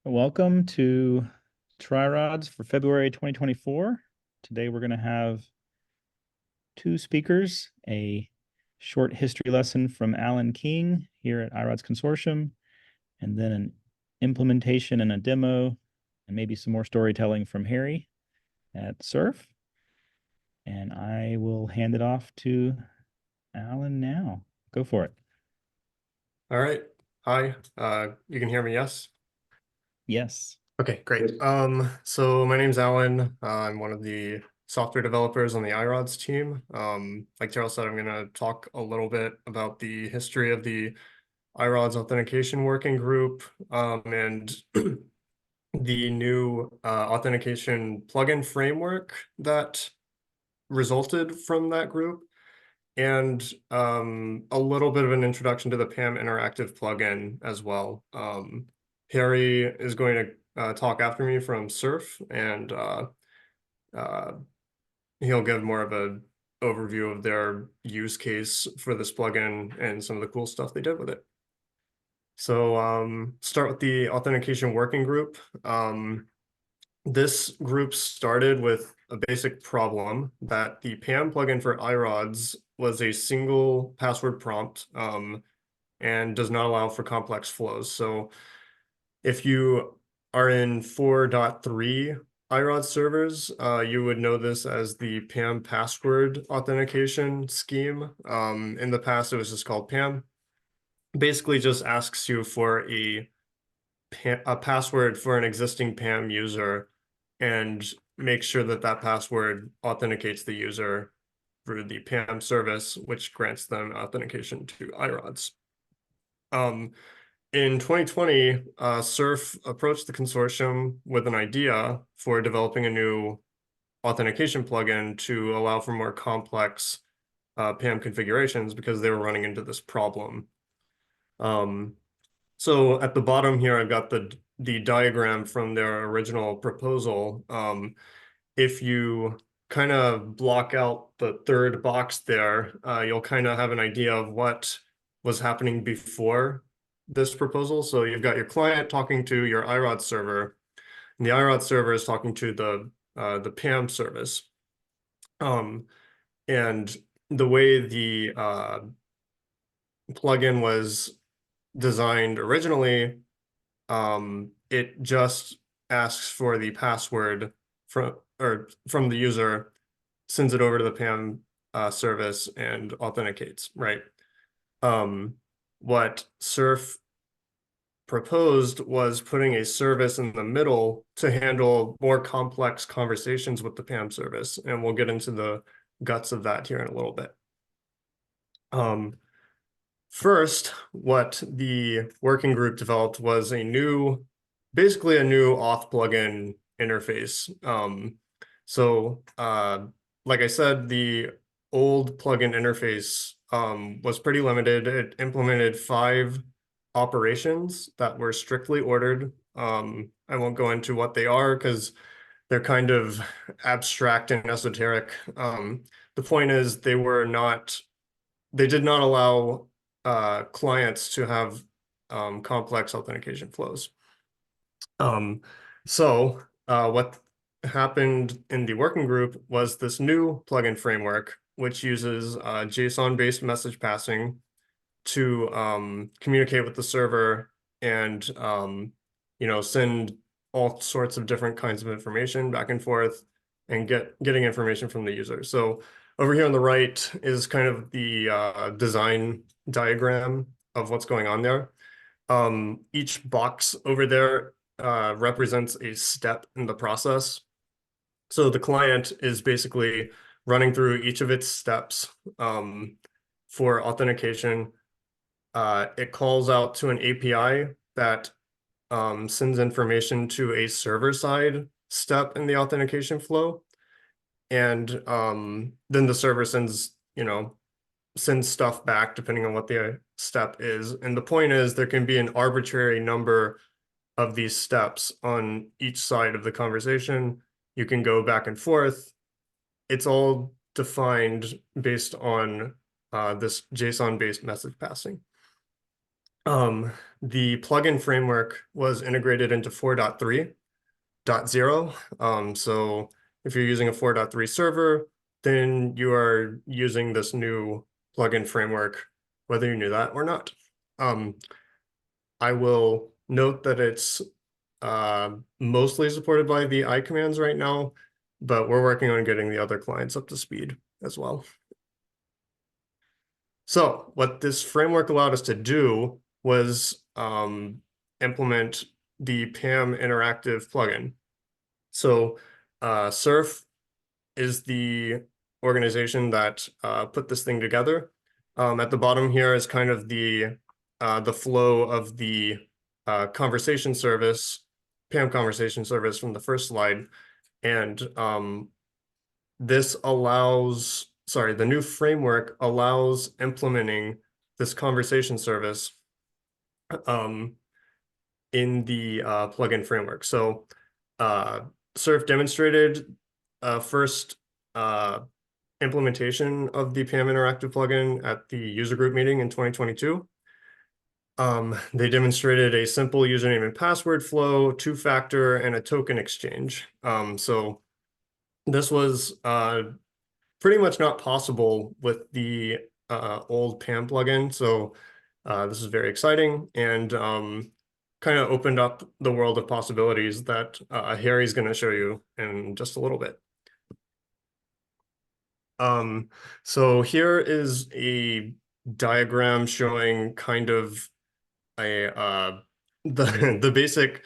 Welcome to TRiRODS for February 2024. Today we're going to have two speakers, a short history lesson from Alan King here at iRODS Consortium, and then an implementation and a demo, and maybe some more storytelling from Harry at Surf. And I will hand it off to Alan now. Go for it. All right. Hi. You can hear me, yes? Yes. Okay, great. So my name's Alan. I'm one of the software developers on the iRODS team. Like Terrell said, I'm going to talk a little bit about the history of the iRODS Authentication Working Group and the new authentication plugin framework that resulted from that group, and a little bit of an introduction to the PAM Interactive plugin as well. Harry is going to talk after me from Surf, and he'll give more of an overview of their use case for this plugin and some of the cool stuff they did with it. So start with the Authentication Working Group. This group started with a basic problem that the PAM plugin for iRODS was a single password prompt and does not allow for complex flows. So if you are in 4.3 iRODS servers, you would know this as the PAM password authentication scheme. In the past, it was just called PAM. Basically just asks you for a password for an existing PAM user and make sure that that password authenticates the user through the PAM service, which grants them authentication to iRODS. In 2020, Surf approached the consortium with an idea for developing a new authentication plugin to allow for more complex PAM configurations because they were running into this problem. So at the bottom here, I've got the diagram from their original proposal. If you kind of block out the third box there, you'll kind of have an idea of what was happening before this proposal. So you've got your client talking to your iRODS server, and the iRODS server is talking to the PAM service. And the way the plugin was designed originally, it just asks for the password from the user, sends it over to the PAM service, and authenticates, right? What Surf proposed was putting a service in the middle to handle more complex conversations with the PAM service, and we'll get into the guts of that here in a little bit. First, what the working group developed was basically a new auth plugin interface. Like I said, the old plugin interface was pretty limited. It implemented 5 operations that were strictly ordered. I won't go into what they are because they're kind of abstract and esoteric. The point is they did not allow clients to have complex authentication flows. What happened in the working group was this new plugin framework, which uses JSON-based message passing to communicate with the server and send all sorts of different kinds of information back and forth and getting information from the user. So over here on the right is kind of the design diagram of what's going on there. Each box over there represents a step in the process. So the client is basically running through each of its steps for authentication. It calls out to an API that sends information to a server-side step in the authentication flow. And then the server sends stuff back depending on what the step is. And the point is there can be an arbitrary number of these steps on each side of the conversation. You can go back and forth. It's all defined based on this JSON-based message passing. The plugin framework was integrated into 4.3.0. So if you're using a 4.3 server, then you are using this new plugin framework, whether you knew that or not. I will note that it's mostly supported by the I commands right now, but we're working on getting the other clients up to speed as well. So what this framework allowed us to do was implement the PAM interactive plugin. So Surf is the organization that put this thing together. At the bottom here is kind of the flow of the conversation service, PAM conversation service from the first slide. And this allows, sorry, the new framework allows implementing this conversation service in the plugin framework. So Surf demonstrated first implementation of the PAM interactive plugin at the user group meeting in 2022. They demonstrated a simple username and password flow, two-factor, and a token exchange. So this was pretty much not possible with the old PAM plugin. So this is very exciting and kind of opened up the world of possibilities that Harry's going to show you in just a little bit. So here is a diagram showing kind of a the basic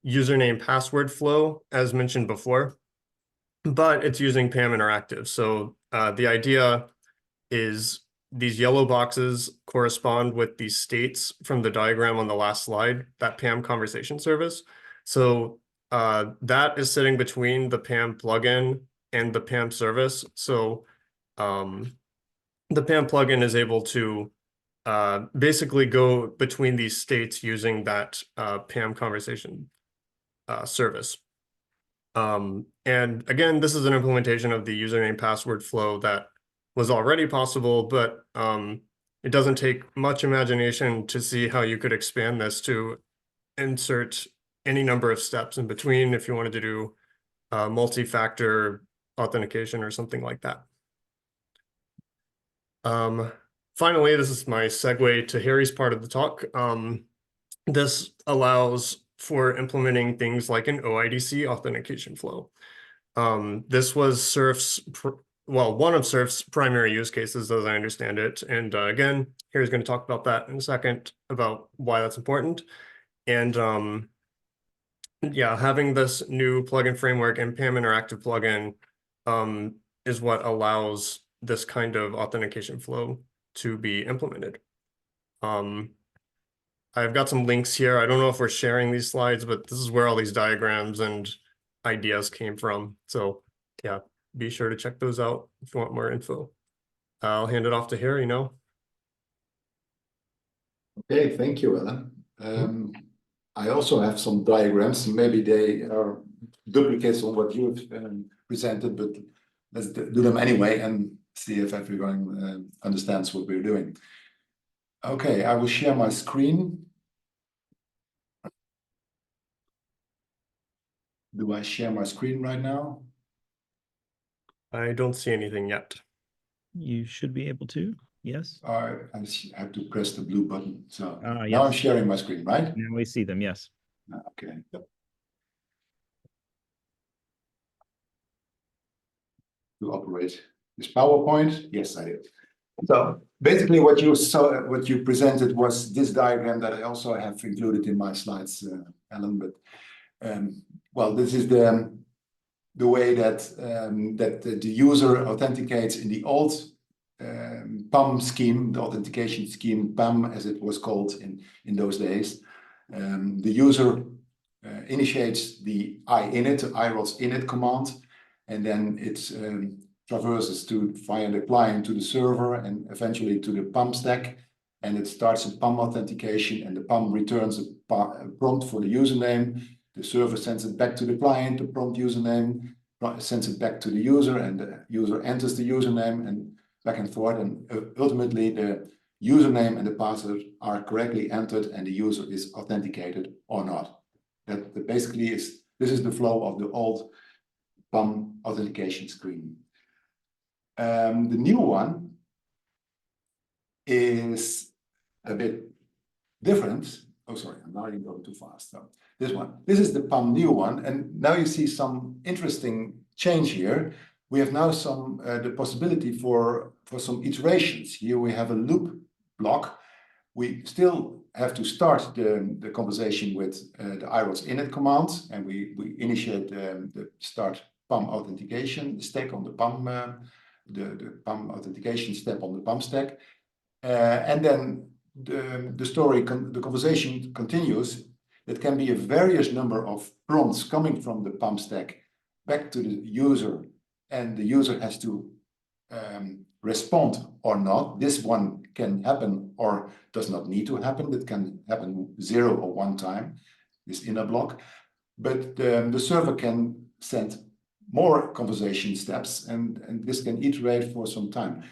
username password flow as mentioned before, but it's using PAM Interactive. So the idea is these yellow boxes correspond with the states from the diagram on the last slide, that PAM conversation service. So that is sitting between the PAM plugin and the PAM service. So the PAM plugin is able to basically go between these states using that PAM conversation service. And again, this is an implementation of the username password flow that was already possible, but it doesn't take much imagination to see how you could expand this to insert any number of steps in between if you wanted to do multi-factor authentication or something like that. Finally, this is my segue to Harry's part of the talk. This allows for implementing things like an OIDC authentication flow. This was Surf's, one of Surf's primary use cases, as I understand it. And again, Harry's going to talk about that in a second, about why that's important. And yeah, having this new plugin framework and PAM interactive plugin is what allows this kind of authentication flow to be implemented. I've got some links here. I don't know if we're sharing these slides, but this is where all these diagrams and ideas came from. So yeah, be sure to check those out if you want more info. I'll hand it off to Harry now. Okay, thank you, Alan. I also have some diagrams. Maybe they are duplicates on what you've presented, but let's do them anyway and see if everyone understands what we're doing. Okay, I will share my screen. Do I share my screen right now? I don't see anything yet. You should be able to, yes. I have to press the blue button. So Yes. now I'm sharing my screen, right? Now we see them, yes. Okay. Yep. To operate this PowerPoint? Yes, I did. So basically what you saw, what you presented was this diagram that I also have included in my slides, Alan, but well, this is the way that that the user authenticates in the old PAM scheme, the authentication scheme, PAM as it was called in those days. The user initiates the iRODS init command, and then it traverses via the client to the server and eventually to the PAM stack, and it starts a PAM authentication, and the PAM returns a prompt for the username. The server sends it back to the client, the prompt username, sends it back to the user, and the user enters the username and back and forth. And ultimately, the username and the password are correctly entered and the user is authenticated or not. That basically this is the flow of the old PAM authentication screen. The new one is a bit different. Oh, sorry, I'm now going too fast. So this one, this is the PAM new one, and now you see some interesting change here. We have now some the possibility for some iterations. Here we have a loop block. We still have to start the conversation with the iRODS init command, and we initiate the start PAM authentication stack on the PAM the PAM authentication step on the PAM stack, and then the conversation continues. That can be a various number of prompts coming from the PAM stack back to the user, and the user has to respond or not. This one can happen or does not need to happen. That can happen 0 or 1 time, this inner block. But the server can send more conversation steps, and this can iterate for some time.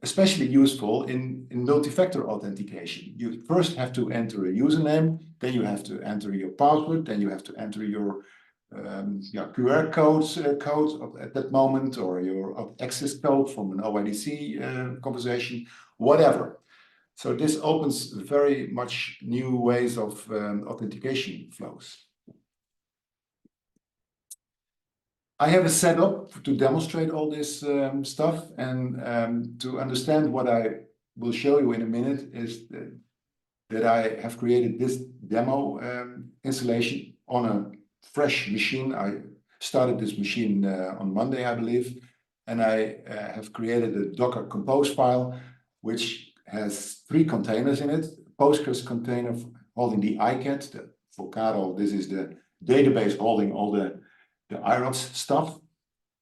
Especially useful in multi-factor authentication. You first have to enter a username, then you have to enter your password, then you have to enter your QR code at that moment, or your access code from an OIDC conversation, whatever. So this opens very much new ways of authentication flows. I have a setup to demonstrate all this stuff, and to understand what I will show you in a minute is that I have created this demo installation on a fresh machine. I started this machine on Monday, I believe, and I have created a Docker Compose file, which has 3 containers in it. Postgres container holding the iCAD, for Kodden, this is the database holding all the iRODS stuff.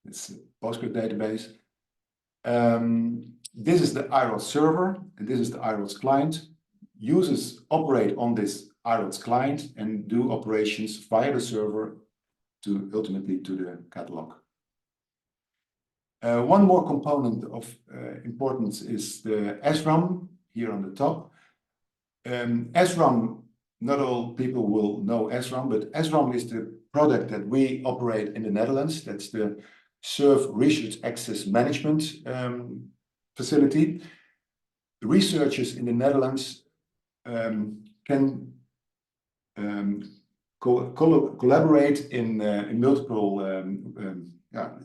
It's a Postgres database. This is the iRODS server, and this is the iRODS client. Users operate on this iRODS client and do operations via the server to ultimately to the catalog. One more component of importance is the SRAM here on the top. SRAM, not all people will know SRAM, but SRAM is the product that we operate in the Netherlands. That's the Serve Research Access Management facility. The researchers in the Netherlands can collaborate in multiple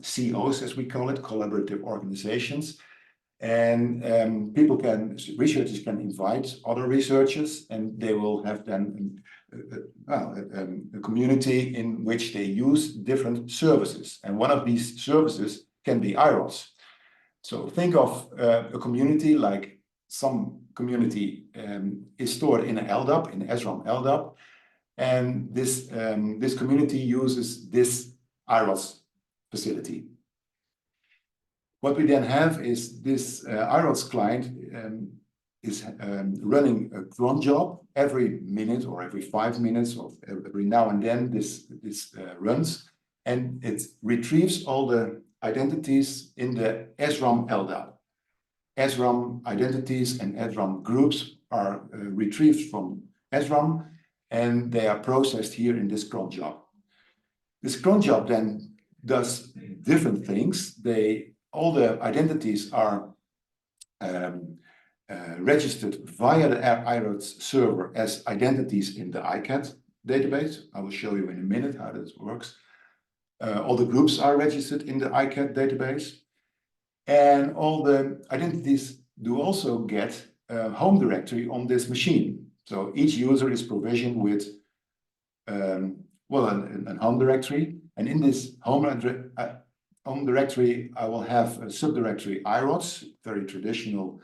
COs, as we call it, collaborative organizations. And researchers can invite other researchers, and they will have then a community in which they use different services. And one of these services can be iRODS. So think of a community, like some community is stored in an LDAP, in SRAM LDAP, and this community uses this iRODS facility. What we then have is this iRODS client is running a cron job every minute or every 5 minutes, or every now and then this runs, and it retrieves all the identities in the SRAM LDAP. SRAM identities and SRAM groups are retrieved from SRAM, and they are processed here in this cron job. This cron job then does different things. All the identities are registered via the iRODS server as identities in the iCAD database. I will show you in a minute how this works. All the groups are registered in the iCAD database, and all the identities do also get a home directory on this machine. So each user is provisioned with a home directory, and in this home directory, I will have a subdirectory iRODS, very traditional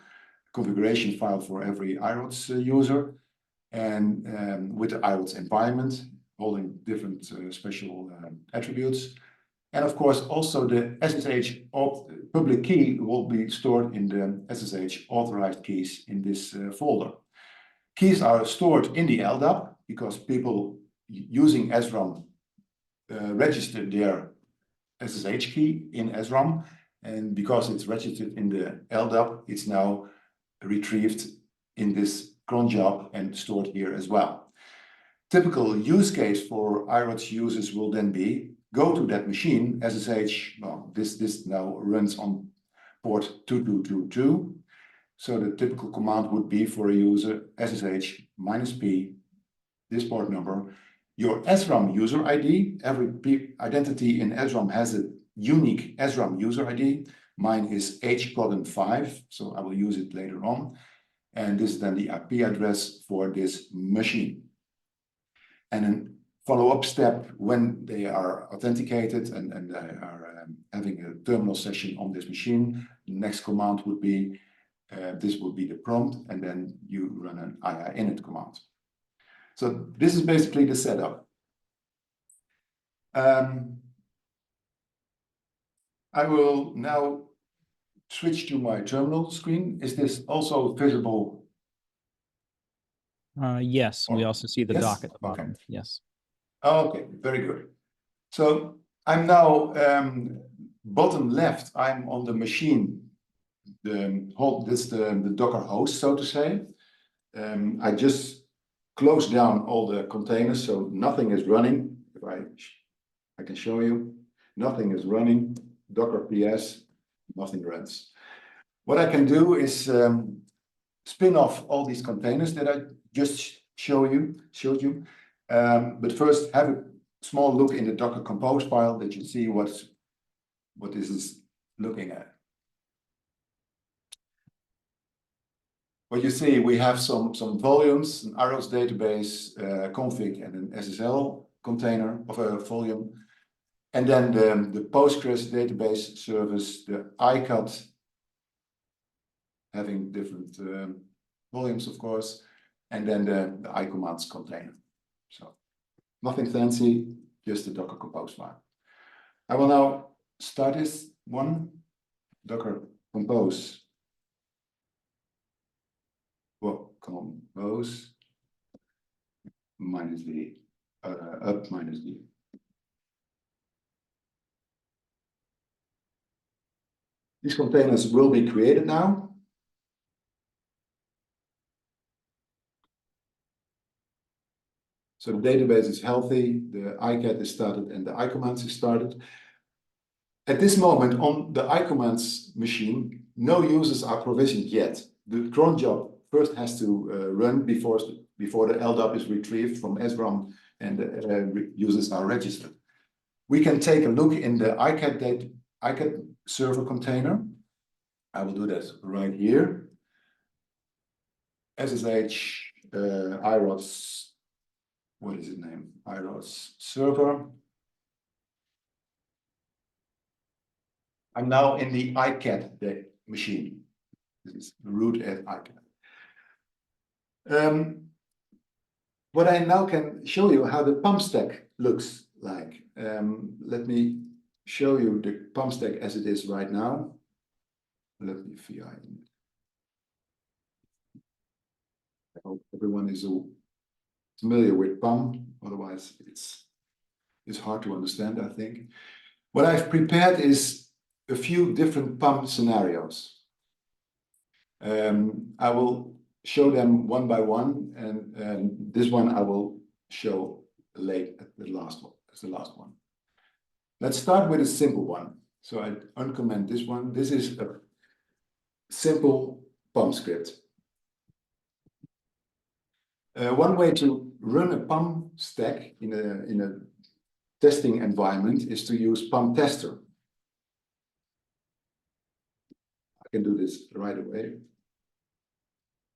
configuration file for every iRODS user, and with the iRODS environment, holding different special attributes. And of course, also the SSH public key will be stored in the SSH authorized keys in this folder. Keys are stored in the LDAP because people using SRAM register their SSH key in SRAM, and because it's registered in the LDAP, it's now retrieved in this cron job and stored here as well. Typical use case for iRODS users will then be go to that machine, SSH, well, this now runs on port 2222. So the typical command would be for a user SSH -p, this port number, your SRAM user ID. Every identity in SRAM has a unique SRAM user ID. Mine is Kodden 5, so I will use it later on. And this is then the IP address for this machine. And then follow-up step when they are authenticated and they are having a terminal session on this machine. The next command would be, this would be the prompt, and then you run an init command. So this is basically the setup. I will now switch to my terminal screen. Is this also visible? Yes, we also see the Yes? dock at the bottom. Okay. Yes. Okay, very good. So I'm now bottom left, I'm on the machine. This is the Docker host, so to say. I just closed down all the containers, so nothing is running. If I can show you, nothing is running. Docker PS, nothing runs. What I can do is spin off all these containers that I just showed you. But first, have a small look in the Docker Compose file that you see what this is looking at. What you see, we have some volumes, an iRODS database, config, and an SSL container of a volume. And then the Postgres database service, the iCAD, having different volumes, of course, and then the iCommands container. So nothing fancy, just the Docker Compose file. I will now start this one, Docker Compose. Well, compose -d, up -d. These containers will be created now. So the database is healthy, the iCAD is started, and the iCommands is started. At this moment on the iCommands machine, no users are provisioned yet. The cron job first has to run before the LDAP is retrieved from SRAM and the users are registered. We can take a look in the iCAD server container. I will do that right here. SSH iRODS, what is its name? iRODS server. I'm now in the iCAD machine. This is root at iCAD. What I now can show you how the pump stack looks like. Let me show you the pump stack as it is right now. Let me VI. I hope everyone is familiar with PUM, otherwise it's hard to understand, I think. What I've prepared is a few different PUM scenarios. I will show them one by one, and this one I will show late at the last one, as the last one. Let's start with a simple one. So I uncomment this one. This is a simple PUM script. One way to run a PUM stack in a testing environment is to use PUM tester. I can do this right away.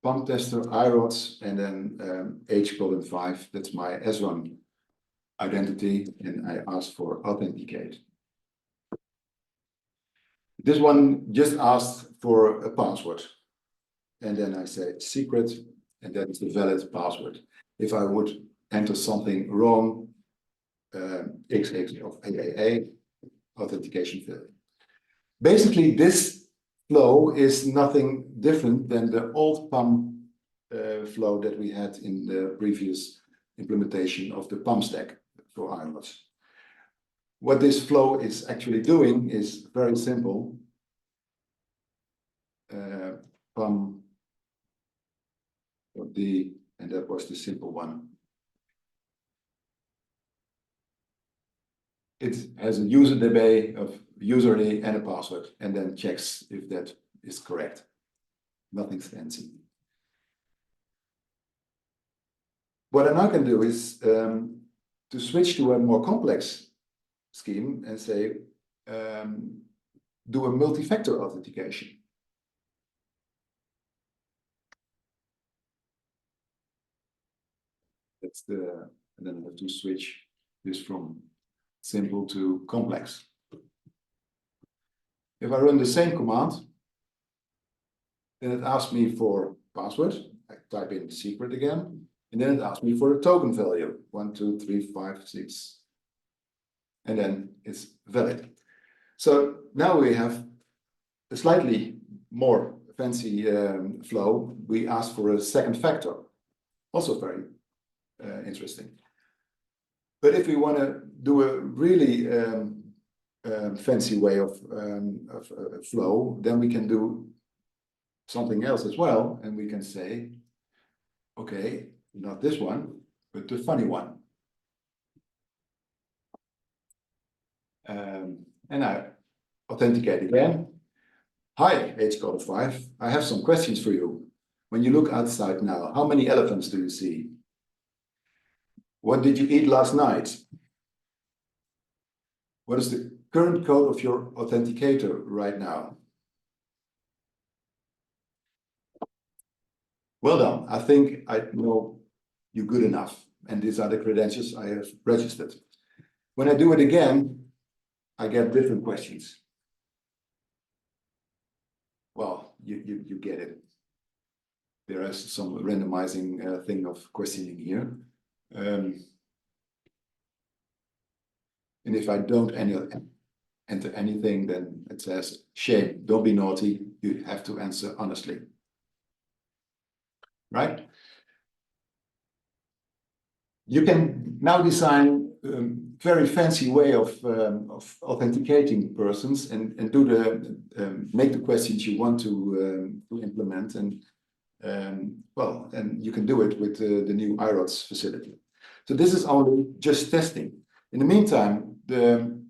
PUM tester, iRODS, and then Kodden 5. That's my S1 identity, and I ask for authenticate. This one just asked for a password, and then I say secret, and that is the valid password. If I would enter something wrong, XX of AAA, authentication failure. Basically, this flow is nothing different than the old PUM flow that we had in the previous implementation of the PUM stack for iRODS. What this flow is actually doing is very simple. PUM D, and that was the simple one. It has a user DB of username and a password, and then checks if that is correct. Nothing fancy. What I now can do is to switch to a more complex scheme and say, do a multi-factor authentication. That's the, and then I have to switch this from simple to complex. If I run the same command, then it asks me for password. I type in the secret again, and then it asks me for a token value, 1, 2, 3, 5, 6, and then it's valid. So now we have a slightly more fancy flow. We ask for a second factor, also very interesting. But if we want to do a really fancy way of flow, then we can do something else as well, and we can say, okay, not this one, but the funny one. And I authenticate again. Hi, Kodden 5. I have some questions for you. When you look outside now, how many elephants do you see? What did you eat last night? What is the current code of your authenticator right now? Well done. I think I know you good enough. And these are the credentials I have registered. When I do it again, I get different questions. Well, you get it. There is some randomizing thing of questioning here. And if I don't enter anything, then it says, shame, don't be naughty. You have to answer honestly. Right? You can now design very fancy way of authenticating persons and do the make the questions you want to implement, and well, and you can do it with the new iRODS facility. So this is only just testing. In the meantime, the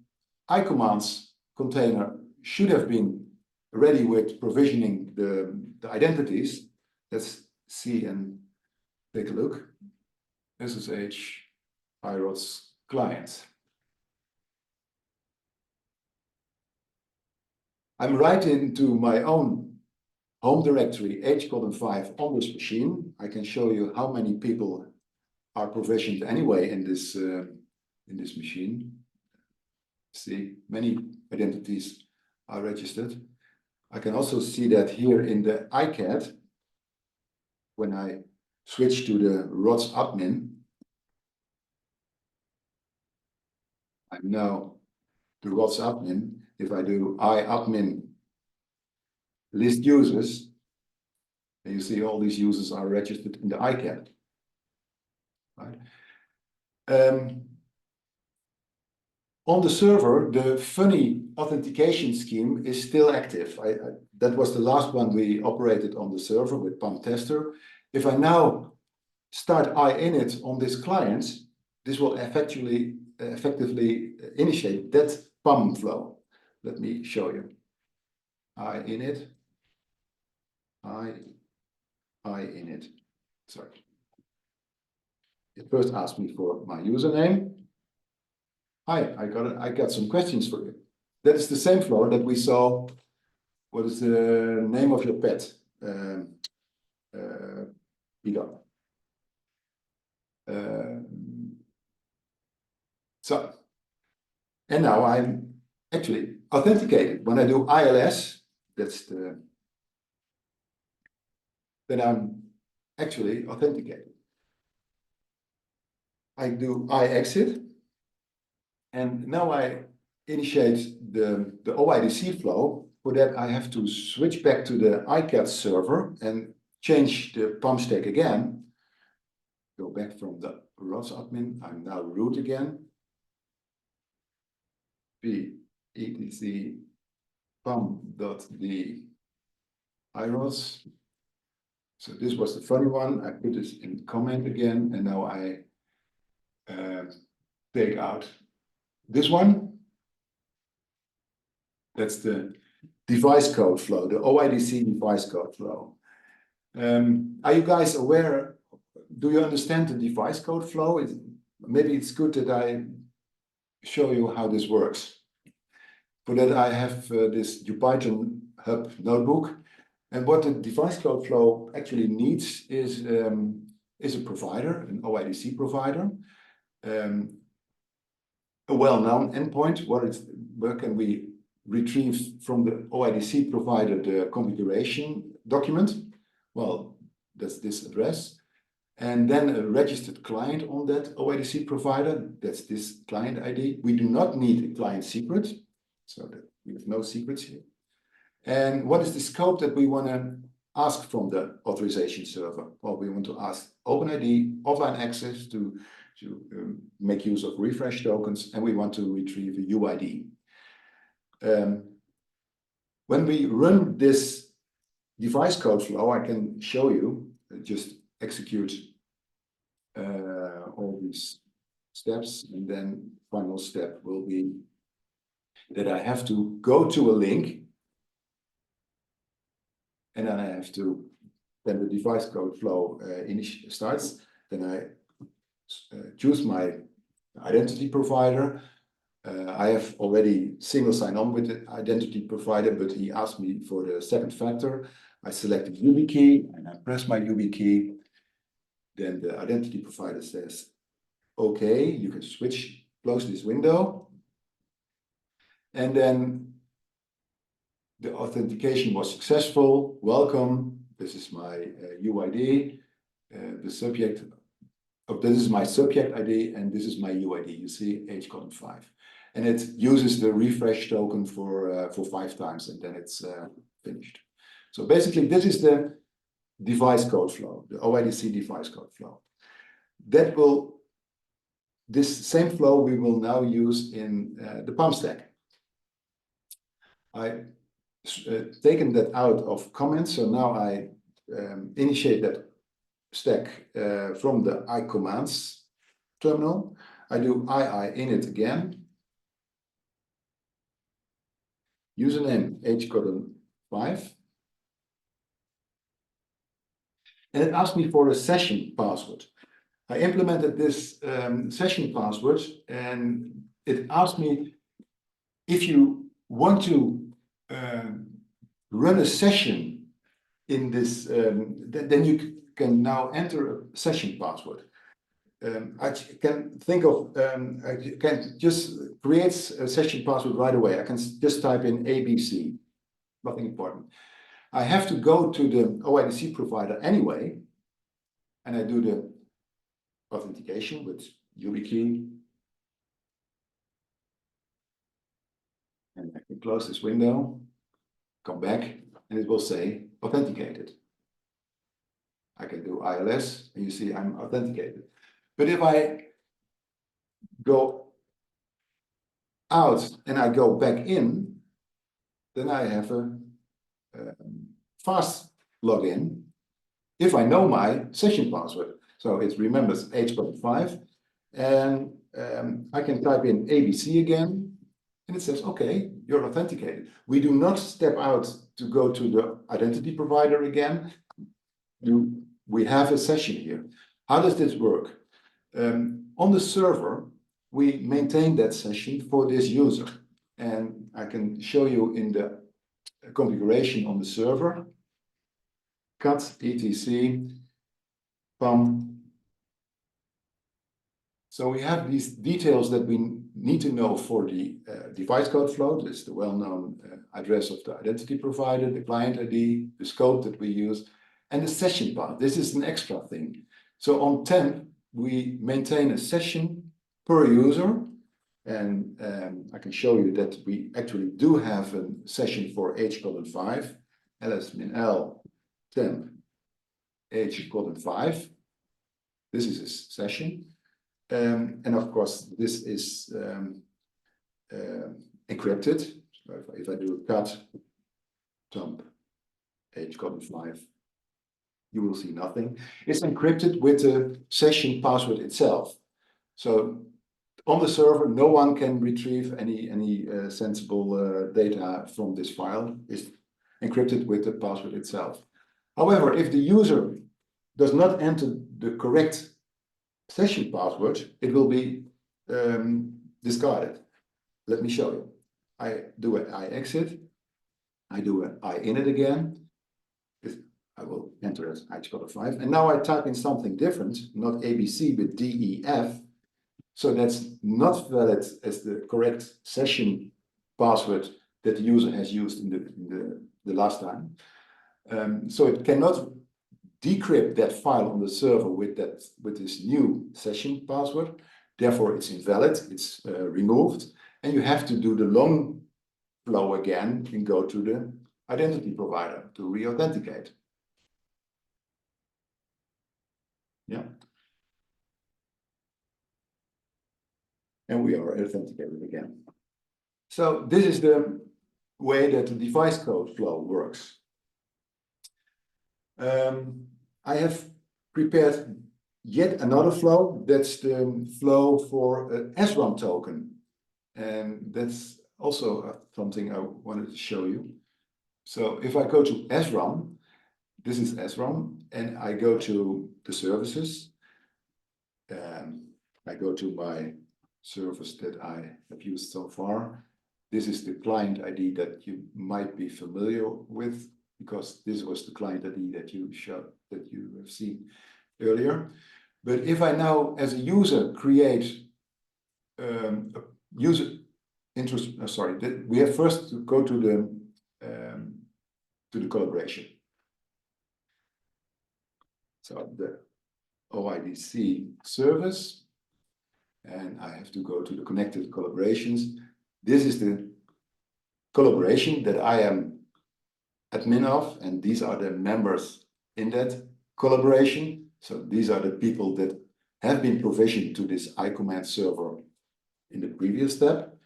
iCommands container should have been ready with provisioning the identities. Let's see and take a look. SSH iRODS client. I'm right into my own home directory, Kodden5 on this machine. I can show you how many people are provisioned anyway in this machine. See, many identities are registered. I can also see that here in the iCAD, when I switch to the RODS admin, I'm now the RODS admin. If I do iAdmin list users, and you see all these users are registered in the iCAD. Right? On the server, the funny authentication scheme is still active. That was the last one we operated on the server with PAM tester. If I now start init on this client, this will effectively initiate that PAM flow. Let me show you. init, init. Sorry. It first asked me for my username. Hi, I got some questions for you. That is the same flow that we saw. What is the name of your pet? Egon. So, and now I'm actually authenticated. When I do ILS, then I'm actually authenticated. I do iExit, and now I initiate the OIDC flow. For that, I have to switch back to the iCAD server and change the PAM stack again. Go back from the RODS admin. I'm now root again. etc pam.d iRODS. So this was the funny one. I put this in comment again, and now I take out this one. That's the device code flow, the OIDC device code flow. Are you guys aware? Do you understand the device code flow? Maybe it's good that I show you how this works. For that, I have this Python Hub notebook. And what the device code flow actually needs is a provider, an OIDC provider, a well-known endpoint. Where can we retrieve from the OIDC provider the configuration document? Well, that's this address. And then a registered client on that OIDC provider. That's this client ID. We do not need a client secret, so that we have no secrets here. And what is the scope that we want to ask from the authorization server? Well, we want to ask OpenID, offline access to make use of refresh tokens, and we want to retrieve a UID. When we run this device code flow, I can show you, just execute all these steps, and then final step will be that I have to go to a link, and then I have to, then the device code flow starts, then I choose my identity provider. I have already single sign-on with the identity provider, but he asked me for the second factor. I select the YubiKey and I press my YubiKey. Then the identity provider says, okay, you can switch, close this window. And then the authentication was successful. Welcome. This is my UID. The subject of this is my subject ID, and this is my UID. You see, Kodden 5, and it uses the refresh token for 5 times, and then it's finished. So basically, this is the device code flow, the OIDC device code flow. This same flow we will now use in the PAM stack. I taken that out of comments, so now I initiate that stack from the iCommands terminal. I do init again. Username Kodden 5. And it asked me for a session password. I implemented this session password, and it asked me if you want to run a session in this, then you can now enter a session password. I can think of, I can just create a session password right away. I can just type in ABC, nothing important. I have to go to the OIDC provider anyway, and I do the authentication with YubiKey. And I can close this window, come back, and it will say authenticated. I can do ILS, and you see I'm authenticated. But if I go out and I go back in, then I have a fast login if I know my session password. So it remembers Kodden 5, and I can type in ABC again, and it says, okay, you're authenticated. We do not step out to go to the identity provider again. We have a session here. How does this work? On the server, we maintain that session for this user. And I can show you in the configuration on the server, cat etc pam. So we have these details that we need to know for the device code flow. This is the well-known address of the identity provider, the client ID, the scope that we use, and the session path. This is an extra thing. So on temp, we maintain a session per user, and I can show you that we actually do have a session for Kodden 5, ls-l temp Kodden 5. This is a session. And of course, this is encrypted. So if I do cat temp Kodden 5, you will see nothing. It's encrypted with the session password itself. So on the server, no one can retrieve any sensible data from this file. It's encrypted with the password itself. However, if the user does not enter the correct session password, it will be discarded. Let me show you. I do an iExit. I do an iInit again. I will enter as h5. And now I type in something different, not ABC, but DEF. So that's not valid as the correct session password that the user has used in the last time. So it cannot decrypt that file on the server with this new session password. Therefore, it's invalid. It's removed, and you have to do the long flow again and go to the identity provider to re-authenticate. Yeah. And we are authenticated again. So this is the way that the device code flow works. I have prepared yet another flow. That's the flow for an SRAM token. And that's also something I wanted to show you. So if I go to SRAM, this is SRAM, and I go to the services. I go to my service that I have used so far. This is the client ID that you might be familiar with, because this was the client ID that you have seen earlier. But if I now, as a user, create a user interest, we have first to go to the collaboration. So the OIDC service, and I have to go to the connected collaborations. This is the collaboration that I am admin of, and these are the members in that collaboration. So these are the people that have been provisioned to this iCommand server in the previous step.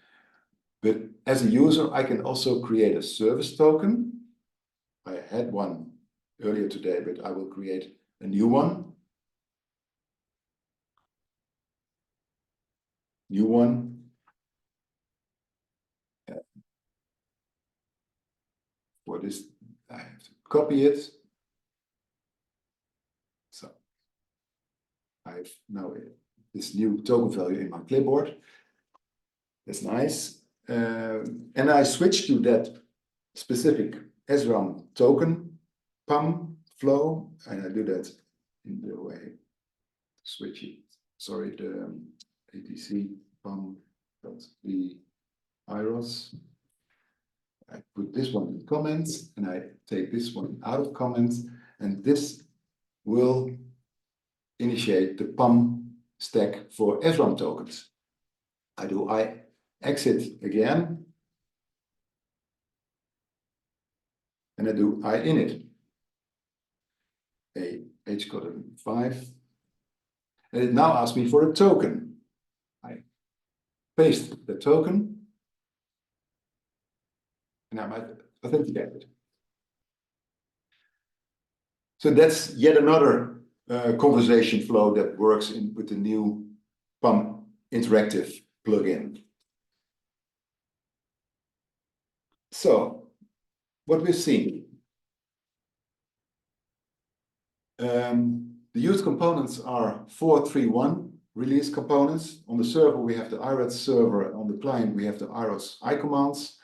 But as a user, I can also create a service token. I had one earlier today, but I will create a new one. For this, I have to copy it. So I have now this new token value in my clipboard. That's nice. And I switch to that specific SRAM token PAM flow, and I do that in the way switch it. Sorry, the ATC PAM the iRODS. I put this one in comments, and I take this one out of comments, and this will initiate the PAM stack for SRAM tokens. I do iExit again, and I do iInit. Kodden 5, and it now asks me for a token. I paste the token, and I might authenticate it. So that's yet another conversation flow that works with the new PAM interactive plugin. So what we've seen. The used components are 4.3.1 release components. On the server, we have the iRODS server. On the client, we have the iRODS iCommands.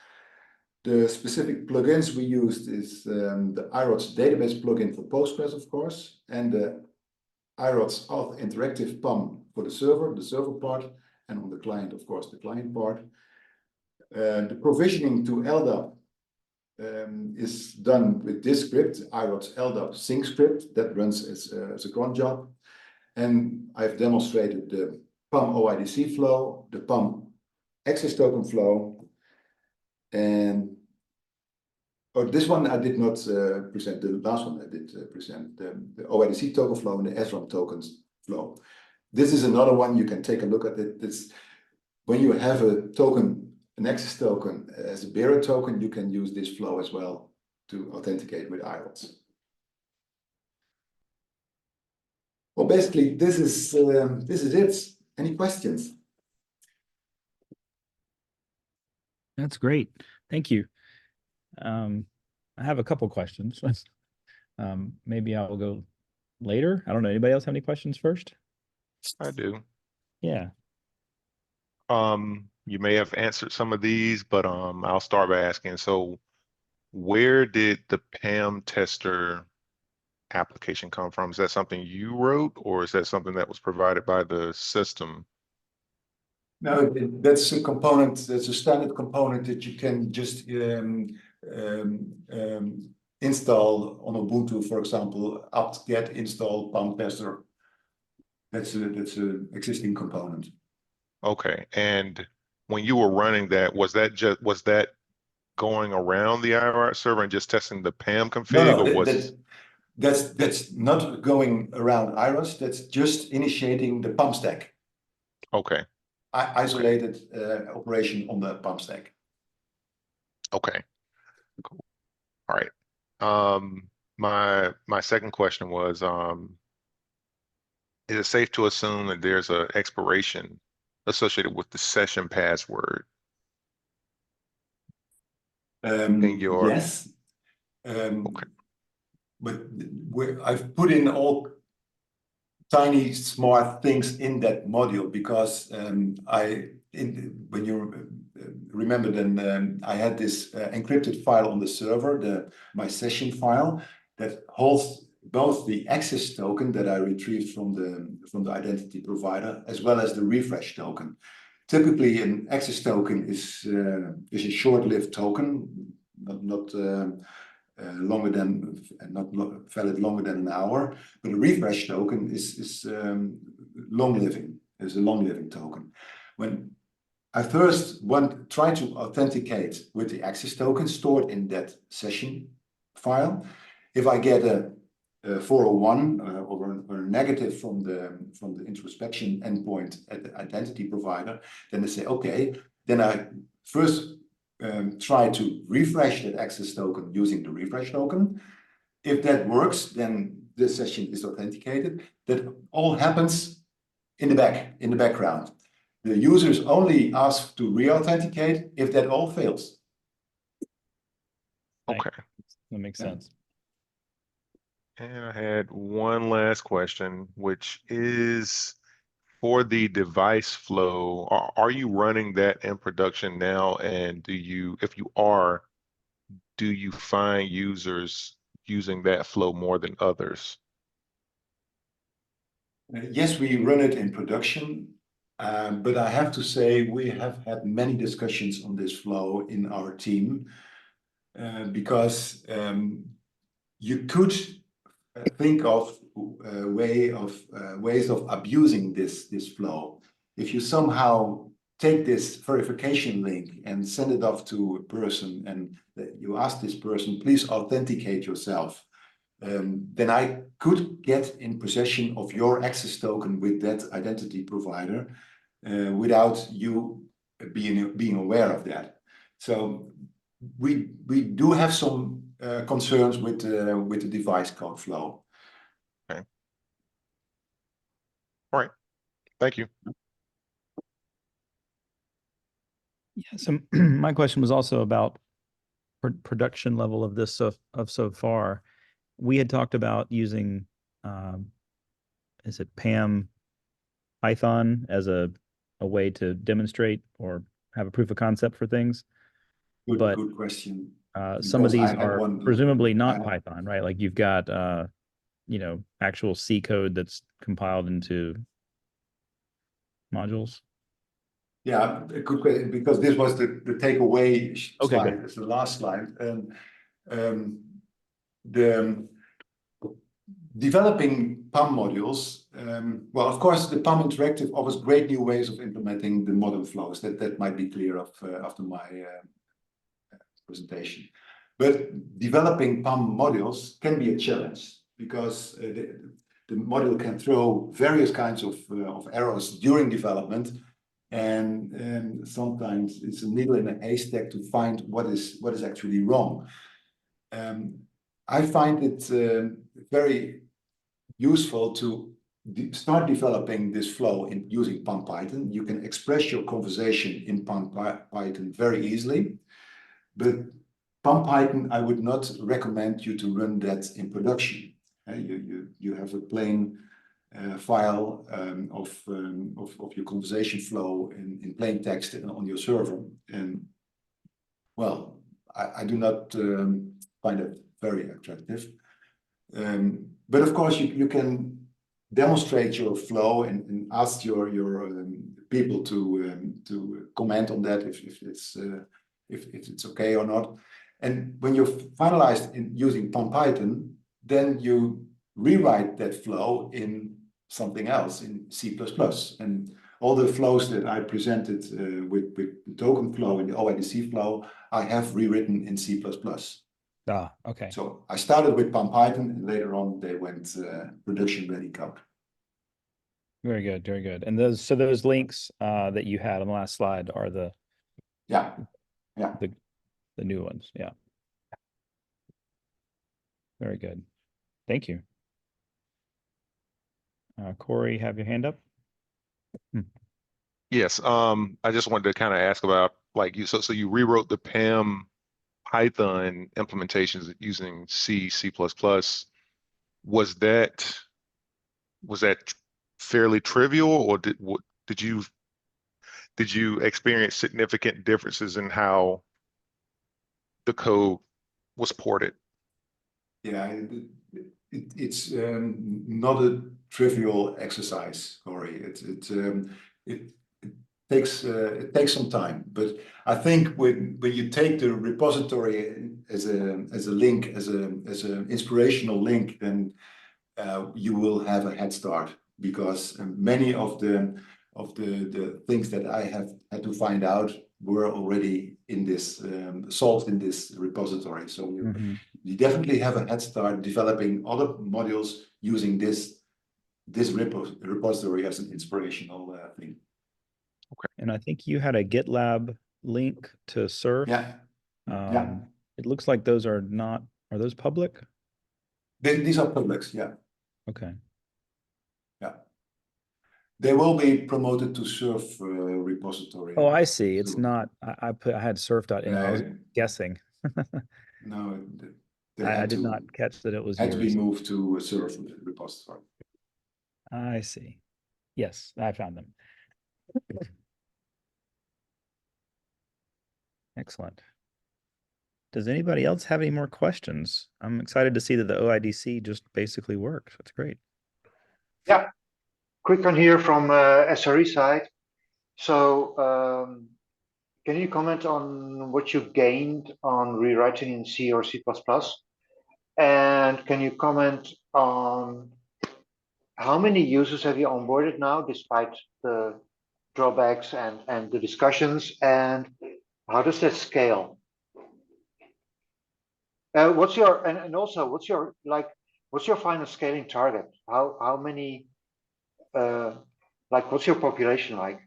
The specific plugins we used is the iRODS database plugin for Postgres, of course, and the iRODS Auth interactive PAM for the server part, and on the client, of course, the client part. The provisioning to LDAP is done with this script, iRODS LDAP sync script, that runs as a cron job. And I've demonstrated the PAM OIDC flow, the PAM access token flow, and this one I did not present. The last one I did present, the OIDC token flow and the SRAM tokens flow. This is another one, you can take a look at it. It's when you have a token, an access token as a bearer token, you can use this flow as well to authenticate with iRODS. Well, basically, this is it. Any questions? That's great. Thank you. I have a couple questions. Maybe I'll go later. I don't know. Anybody else have any questions first? I do. Yeah. You may have answered some of these, but I'll start by asking. So, where did the PAM tester application come from? Is that something you wrote, or is that something that was provided by the system? No, that's a component. That's a standard component that you can just install on Ubuntu, for example, apt-get install PAM tester. That's a existing component. Okay, and when you were running that, was that going around the iRODS server and just testing the PAM config, No, or was that's not going around iRODS. That's just initiating the PAM stack. okay? Isolated operation on the PAM stack. Okay, cool. All right. My second question was, is it safe to assume that there's an expiration associated with the session password in your? Yes. Okay. But I've put in all tiny smart things in that module because when you remember, then I had this encrypted file on the server, my session file that holds both the access token that I retrieved from the identity provider as well as the refresh token. Typically, an access token is a short-lived token, not valid longer than an hour, but a refresh token is long-living, is a long-living token. When I first try to authenticate with the access token stored in that session file, if I get a 401 or a negative from the introspection endpoint at the identity provider, then they say, okay, then I first try to refresh that access token using the refresh token. If that works, then the session is authenticated. That all happens in the background. The users only ask to re-authenticate if that all fails. Okay. That makes sense. And I had one last question, which is for the device flow. Are you running that in production now? And if you are, do you find users using that flow more than others? Yes, we run it in production, but I have to say we have had many discussions on this flow in our team because you could think of ways of abusing this flow. If you somehow take this verification link and send it off to a person and you ask this person, please authenticate yourself, then I could get in possession of your access token with that identity provider without you being aware of that. So we do have some concerns with the device code flow. Okay. All right. Thank you. Yeah. So my question was also about production level of this so far. We had talked about using, is it PAM Python as a way to demonstrate or have a proof of concept for things. Good question. Some of these are presumably not I Python, right? Like you've got, actual C code that's compiled into modules. Yeah, a good question, because this was the takeaway slide. Good. It's the last slide. The developing PAM modules, well, of course, the PAM Interactive offers great new ways of implementing the modern flows. That might be clear after my presentation. But developing PAM modules can be a challenge because the module can throw various kinds of errors during development, and sometimes it's a needle in a haystack to find what is actually wrong. I find it very useful to start developing this flow in using PyThon. You can express your conversation in PyThon very easily, but PyThon, I would not recommend you to run that in production. You have a plain file of your conversation flow in plain text on your server, and well, I do not find it very attractive. But of course, you can demonstrate your flow and ask your people to comment on that if it's okay or not. And when you're finalized in using PyThon, then you rewrite that flow in something else in C++. And all the flows that I presented with the token flow and the OIDC flow, I have rewritten in C++. Ah, okay. So I started with PyThon, and later on they went production ready code. Very good, very good. And those links that you had on the last slide are the the new ones. Yeah. Very good. Thank you. Corey, have your hand up? Yes, I just wanted to kind of ask about like so you rewrote the PAM Python implementations using C++. Was that fairly trivial, or did you experience significant differences in how the code was ported? Yeah, it's not a trivial exercise, Corey. It takes some time, but I think when you take the repository as a link, as an inspirational link, then you will have a head start, because many of the things that I have had to find out were already in this solved in this repository. So you definitely have a head start developing other modules using this repository as an inspirational thing. Okay. And I think you had a GitLab link to Surf. Yeah. It looks like those are those public? These are publics, yeah. Okay. Yeah. They will be promoted to Surf repository. Oh, I see. It's soon. not, I had surf.info. I was guessing. No, they I had did to not catch that it was had to be yours. moved to a Surf repository. I see. Yes, I found them. Excellent. Does anybody else have any more questions? I'm excited to see that the OIDC just basically worked. That's great. Yeah, quick one here from SRE side. So can you comment on what you gained on rewriting in C or C++? And can you comment on how many users have you onboarded now, despite the drawbacks and the discussions, and how does that scale? What's your and also what's your final scaling target? How many what's your population like?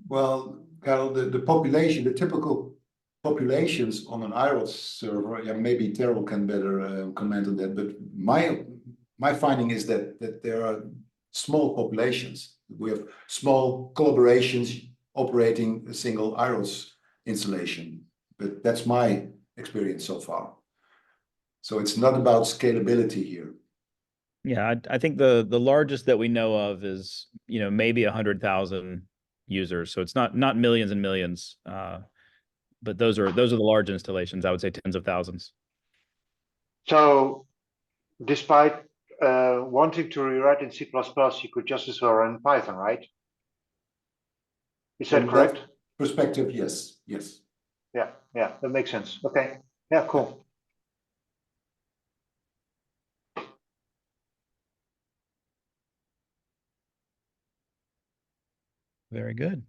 Well, Carol, the population, the typical populations on an iRODS server, yeah, maybe Terrell can better comment on that, but my finding is that there are small populations. We have small collaborations operating a single iRODS installation, but that's my experience so far. So it's not about scalability here. Yeah, I think the largest that we know of is, maybe 100,000 users. So it's not millions and millions, but those are the large installations. I would say tens of thousands. So despite wanting to rewrite in C++, you could just as well run in Python, right? Is that correct? That perspective, yes. Yeah, that makes sense. Okay, yeah, cool. Very good.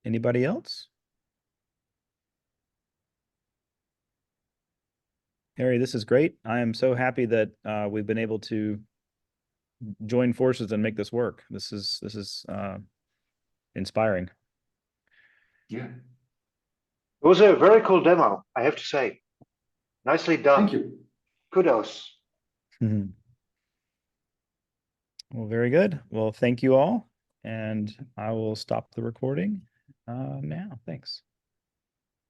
Anybody else? Harry, this is great. I am so happy that we've been able to join forces and make this work. This is inspiring. Yeah. It was a very cool demo, I have to say. Nicely done. Thank you. Kudos. Well, very good. Well, thank you all. And I will stop the recording now. Thanks.